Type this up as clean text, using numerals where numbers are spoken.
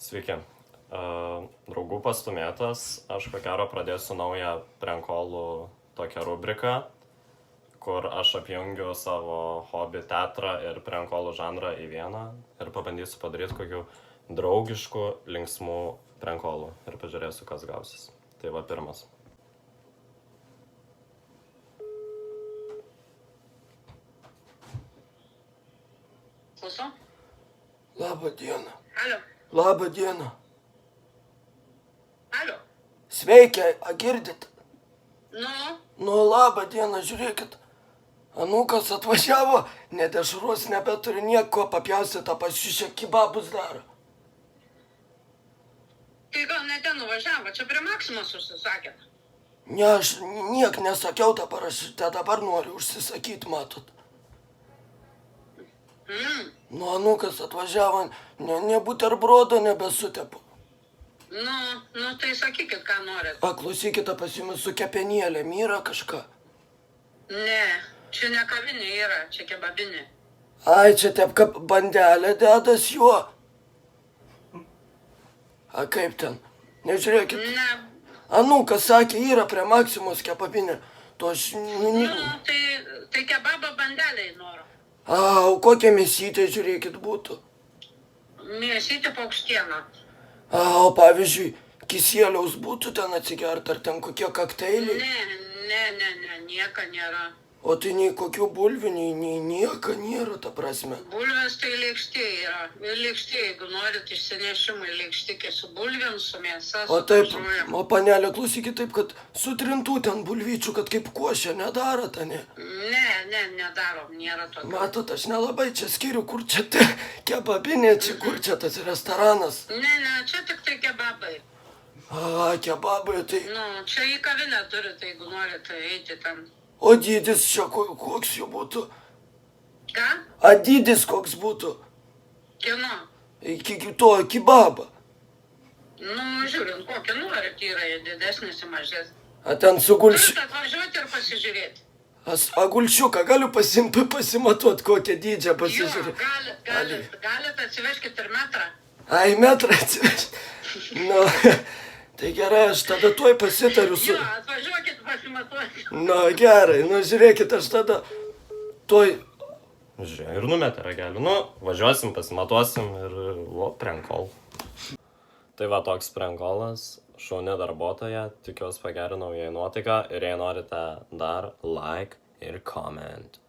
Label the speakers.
Speaker 1: Sveiki. Draugų pastumėtas, aš ko gero pradėsiu naują prankolų tokią rubriką, kur aš apjungiu savo hobį teatrą ir prankolų žanrą į vieną ir pabandysiu padaryti kokių draugiškų, linksmų prankolų ir pažiūrėsiu, kas gausis. Tai va pirmas.
Speaker 2: Klausau?
Speaker 3: Labą dieną.
Speaker 2: Alio.
Speaker 3: Labą dieną.
Speaker 2: Alio.
Speaker 3: Sveiki, girdit?
Speaker 2: Nu,
Speaker 3: Labą dieną, žiūrėkit. Anūkas atvažiavo, nedešros nebeturi nieko papjaustytą, pasiušę kebabus daro.
Speaker 2: tai gal ne ten nuvažiavo, čia prie Maksimos užsisakėt.
Speaker 3: Ne, aš niek nesakiau, dabar aš dabar noriu užsisakyti, matot. Anūkas atvažiavo, ne buterbrodo nebesutepu.
Speaker 2: Nu, tai sakykit, ką norit.
Speaker 3: Paklausykite, pas jumis su kepenėlėm yra kažką.
Speaker 2: Ne, čia ne kavinė yra, čia kebabinė.
Speaker 3: Ai, čia taip kaip bandelė dedas juo. A kaip ten? Nežiūrėkit.
Speaker 2: Ne,
Speaker 3: Anūkas sakė, yra prie Maksimos kebabinė. To aš...
Speaker 2: tai kebabo bandeliai noriu.
Speaker 3: O kokia mėsytė, žiūrėkit, būtų?
Speaker 2: Mėsytė paukštiena.
Speaker 3: O pavyzdžiui, kisieliaus būtų ten atsigert, ar ten kokie kakteiliai?
Speaker 2: Ne, nieko nėra.
Speaker 3: O tai nei kokių bulvių, nei nieko nėra, ta prasme.
Speaker 2: Bulvės tai lėkštė yra. Lėkštė, jeigu norit išsinešimai, lėkštikė su bulvėm, su mėsa,
Speaker 3: O
Speaker 2: su
Speaker 3: taip,
Speaker 2: žuvim.
Speaker 3: o panelė, klausykit taip, kad sutrintų ten bulvyčių, kad kaip košė nedaro, ta ne?
Speaker 2: Ne, nedarom, nėra tokio.
Speaker 3: Matot, aš nelabai čia skiriu, kur čia tai kebabinė, čia kur čia tas restoranas.
Speaker 2: Ne, čia tik tai kebabai.
Speaker 3: Kebabai, tai...
Speaker 2: Čia į kavinę turite, jeigu norite eiti ten.
Speaker 3: O dydis čia koks jų būtų?
Speaker 2: Ką?
Speaker 3: A dydis koks būtų?
Speaker 2: Kieno?
Speaker 3: Iki to kebabą.
Speaker 2: Žiūrint, kokį norit, yra didesnis ir mažesnis.
Speaker 3: A ten su gulšiu...
Speaker 2: Turite atvažiuoti ir pasižiūrėti.
Speaker 3: A gulšiuką galiu pasimatuot, kokią dydžią
Speaker 2: Jo,
Speaker 3: pasižiūrėti.
Speaker 2: galit atsivežkit ir metrą.
Speaker 3: Ai, metrą atsivežti. Tai gerai, aš tada tuoj pasitariu su...
Speaker 2: Jo, atvažiuokit pasimatuoti.
Speaker 3: Gerai, žiūrėkit, aš tada tuoj...
Speaker 1: Žiūrėjau, ir numetė ragelį. Važiuosim, pasimatuosim ir prankol. Tai va toks prankolas, šauni darbuotoja, tikiuosi pagerinau jai nuotaiką ir jei norite dar like ir comment.